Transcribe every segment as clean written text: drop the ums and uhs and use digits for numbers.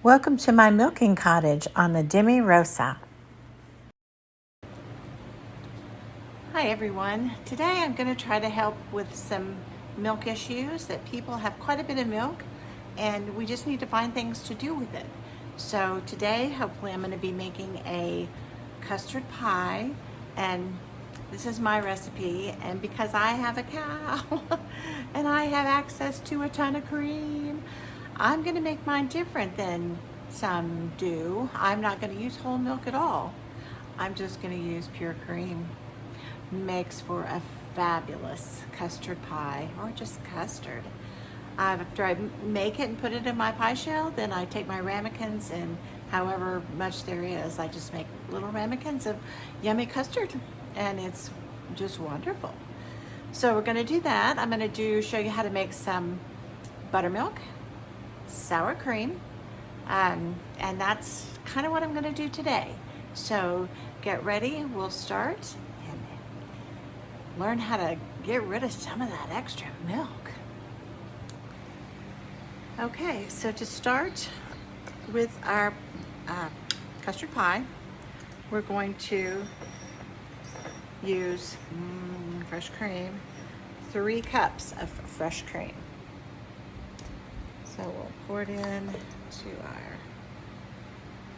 Welcome to my milking cottage on the Demi Rosa. Hi everyone. Today I'm going to try to help with some milk issues that people have quite a bit of milk and we just need to find things to do with it. So today hopefully I'm going to be making a custard pie, and this is my recipe, and because I have a cow and I have access to a ton of cream, I'm going to make mine different than some do. I'm not going to use whole milk at all. I'm just going to use pure cream. Makes for a fabulous custard pie, or just custard. After I make it and put it in my pie shell, then I take my ramekins, and however much there is, I just make little ramekins of yummy custard, and it's just wonderful. So we're going to do that. I'm going to show you how to make some buttermilk, sour cream, and that's kind of what I'm going to do today. So get ready, we'll start and learn how to get rid of some of that extra milk. Okay, so to start with our custard pie, we're going to use fresh cream, 3 cups of fresh cream. So we'll pour it in to our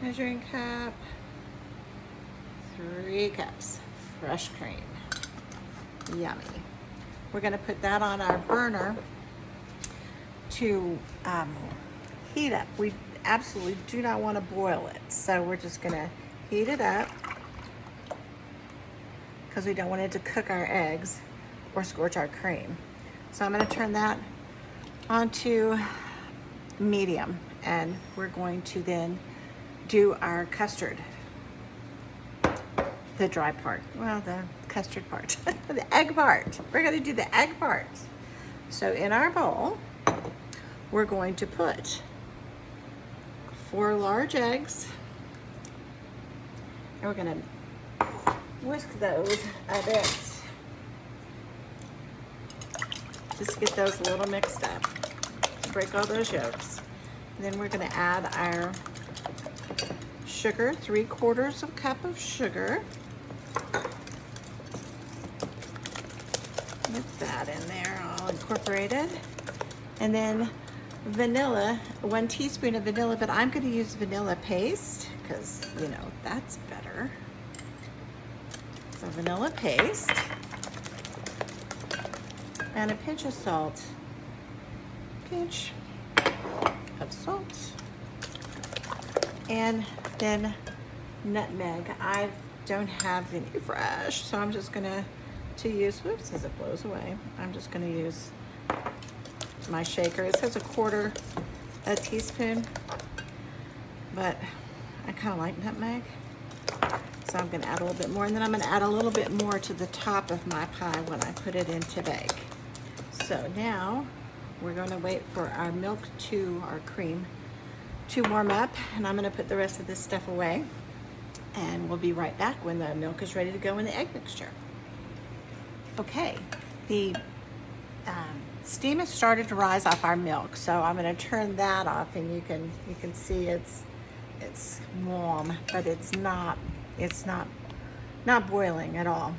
measuring cup, 3 cups fresh cream. Yummy. We're going to put that on our burner to heat up. We absolutely do not want to boil it, so we're just going to heat it up because we don't want it to cook our eggs or scorch our cream. So I'm going to turn that onto medium, and we're going to then do our custard, the dry part, well, the custard part, the egg part. We're going to do the egg part. So in our bowl, we're going to put 4 large eggs, and we're going to whisk those a bit, just to get those a little mixed up, break all those yolks. And then we're going to add our sugar, 3/4 cup of sugar. With that in there, all incorporated. And then vanilla, 1 teaspoon of vanilla, but I'm going to use vanilla paste because, you know, that's better. So vanilla paste and a pinch of salt. Pinch of salt. And then nutmeg. I don't have any fresh, so I'm just going to use, whoops, as it blows away, I'm just going to use my shaker. It says 1/4 teaspoon, but I kind of like nutmeg, so I'm going to add a little bit more, and then I'm going to add a little bit more to the top of my pie when I put it in to bake. So now we're going to wait for our milk our cream to warm up, and I'm going to put the rest of this stuff away, and we'll be right back when the milk is ready to go in the egg mixture. Okay, the steam has started to rise off our milk, so I'm going to turn that off, and you can see it's warm, but it's not boiling at all.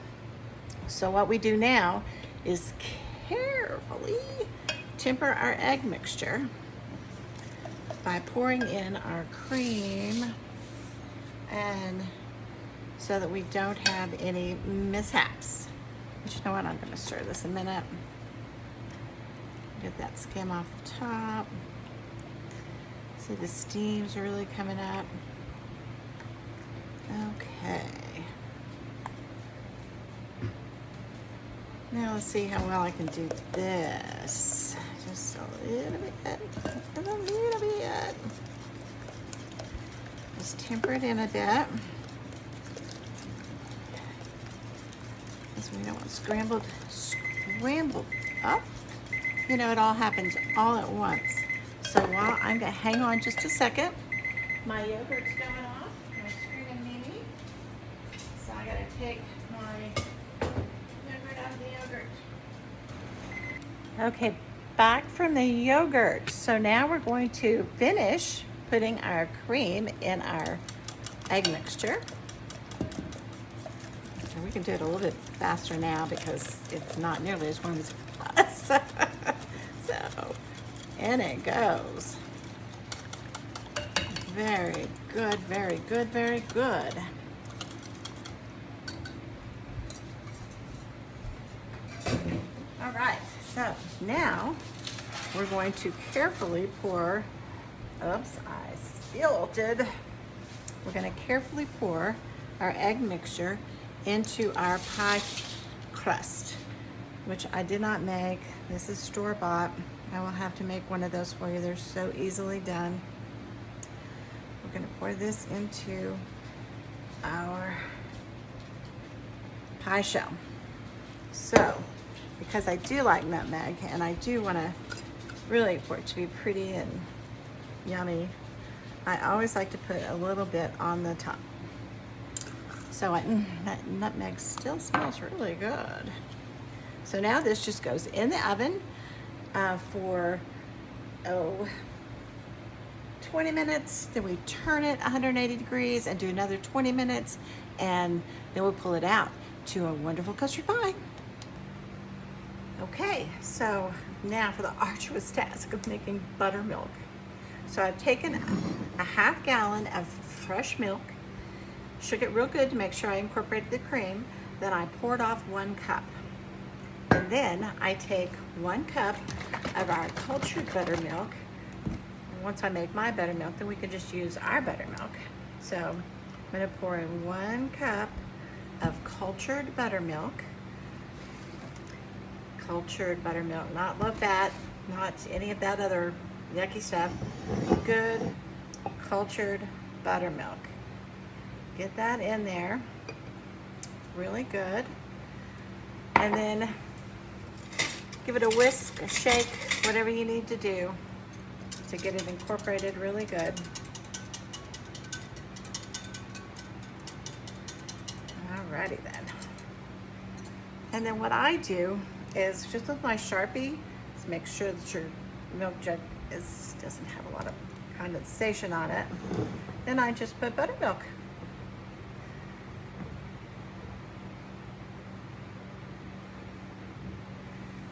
So what we do now is carefully temper our egg mixture by pouring in our cream, and so that we don't have any mishaps. But you know what, I'm going to stir this a minute. Get that skim off the top. See, the steam's really coming up. Okay. Now let's see how well I can do this. Just a little bit, a little bit. Just temper it in a bit, because we don't want scrambled up. You know, it all happens all at once. So while I'm going to hang on just a second, my yogurt's going off. My screaming Mimi. So I got to take my yogurt out of the yogurt. Okay, back from the yogurt. So now we're going to finish putting our cream in our egg mixture. And we can do it a little bit faster now because it's not nearly as warm as it was. So, in it goes. Very good, very good, very good. All right, so now we're going to carefully pour, oops, I spilled it. We're going to carefully pour our egg mixture into our pie crust, which I did not make. This is store-bought. I will have to make one of those for you. They're so easily done. We're going to pour this into our pie shell. So, because I do like nutmeg and I do want to really for it to be pretty and yummy, I always like to put a little bit on the top. So that nutmeg still smells really good. So now this just goes in the oven for 20 minutes. Then we turn it 180 degrees and do another 20 minutes, and then we'll pull it out to a wonderful custard pie. Okay, so now for the arduous task of making buttermilk. So I've taken a half gallon of fresh milk, shook it real good to make sure I incorporated the cream, then I poured off 1 cup. And then I take 1 cup of our cultured buttermilk. And once I make my buttermilk, then we can just use our buttermilk. So I'm gonna pour in 1 cup of cultured buttermilk. Cultured buttermilk, not low fat, not any of that other yucky stuff. Good cultured buttermilk. Get that in there, really good. And then give it a whisk, a shake, whatever you need to do to get it incorporated really good. Alrighty then. And then what I do is just with my Sharpie, just make sure that your milk jug doesn't have a lot of condensation on it. Then I just put buttermilk.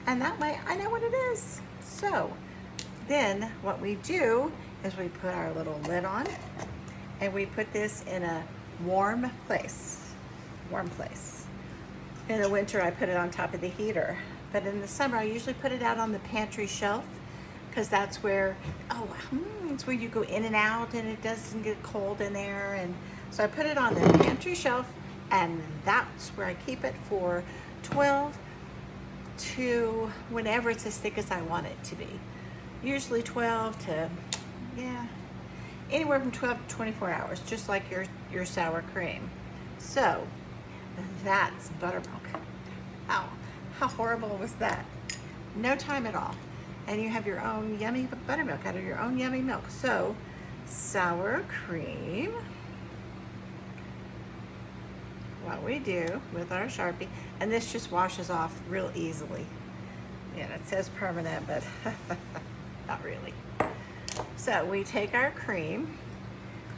And that way I know what it is. So then what we do is we put our little lid on and we put this in a warm place. In the winter I put it on top of the heater, but in the summer I usually put it out on the pantry shelf because that's where, it's where you go in and out and it doesn't get cold in there. And so I put it on the pantry shelf, and that's where I keep it for 12 to whenever it's as thick as I want it to be. Usually 12 to, anywhere from 12 to 24 hours, just like your sour cream. So that's buttermilk. How horrible was that? No time at all. And you have your own yummy buttermilk out of your own yummy milk. So sour cream, what we do with our Sharpie, and this just washes off real easily. Yeah, it says permanent, but not really. So we take our cream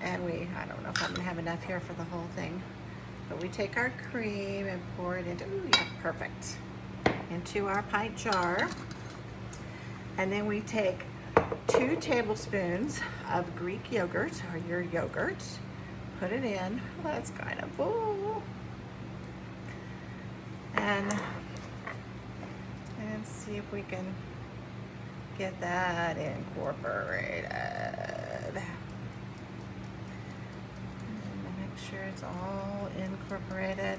and I don't know if I'm gonna have enough here for the whole thing, but we take our cream and pour it into, perfect, into our pint jar. And then we take 2 tablespoons of Greek yogurt, or your yogurt, put it in. Well, that's kind of full. And see if we can get that incorporated. And make sure it's all incorporated.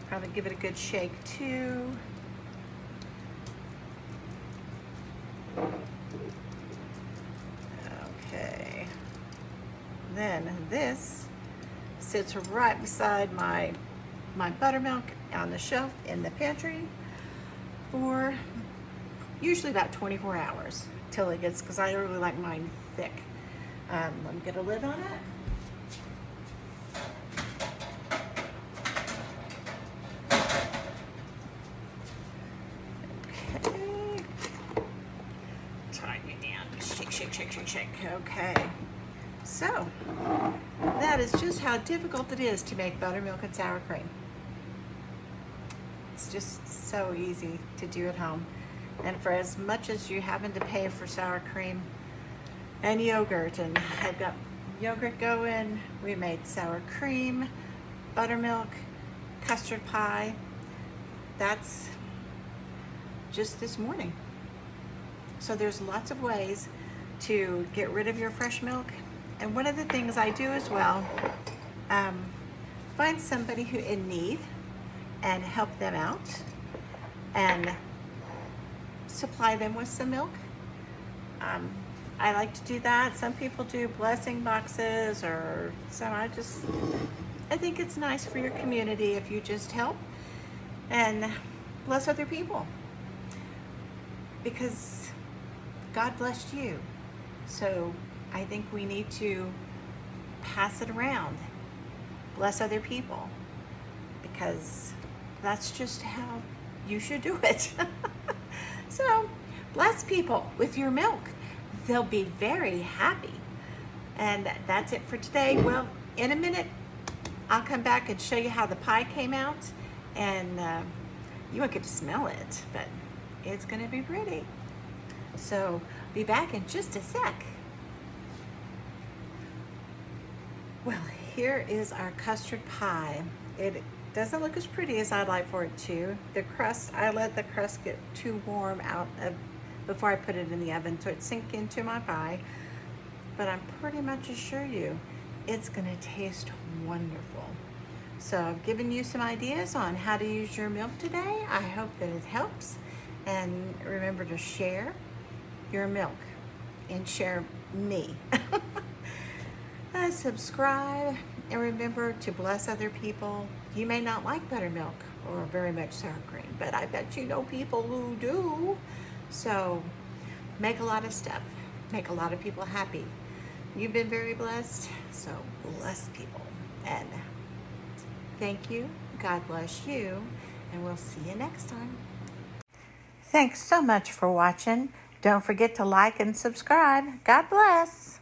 Probably give it a good shake too. Okay. Then this sits right beside my buttermilk on the shelf in the pantry for usually about 24 hours till it gets, because I really like mine thick. Let me get a lid on it. Okay. Tighten it down. Shake, shake, shake, shake. chick. Okay. So, that is just how difficult it is to make buttermilk and sour cream. It's just so easy to do at home. And for as much as you happen to pay for sour cream and yogurt, and I've got yogurt going, we made sour cream, buttermilk, custard pie. That's just this morning. So there's lots of ways to get rid of your fresh milk. And one of the things I do as well, find somebody who in need and help them out and supply them with some milk. I like to do that. Some people do blessing boxes, or so I think it's nice for your community if you just help and bless other people, because God blessed you. So I think we need to pass it around, bless other people, because that's just how you should do it. So bless people with your milk. They'll be very happy. And that's it for today. Well, in a minute, I'll come back and show you how the pie came out. And you won't get to smell it, but it's gonna be pretty. So be back in just a sec. Well, here is our custard pie. It doesn't look as pretty as I'd like for it to. The crust, I let the crust get too warm before I put it in the oven so it sink into my pie. But I'm pretty much assure you, it's gonna taste wonderful. So I've given you some ideas on how to use your milk today. I hope that it helps. And remember to share your milk and share me. Subscribe, and remember to bless other people. You may not like buttermilk or very much sour cream, but I bet you know people who do. So make a lot of stuff. Make a lot of people happy. You've been very blessed, so bless people. And thank you. God bless you, and we'll see you next time. Thanks so much for watching. Don't forget to like and subscribe. God bless.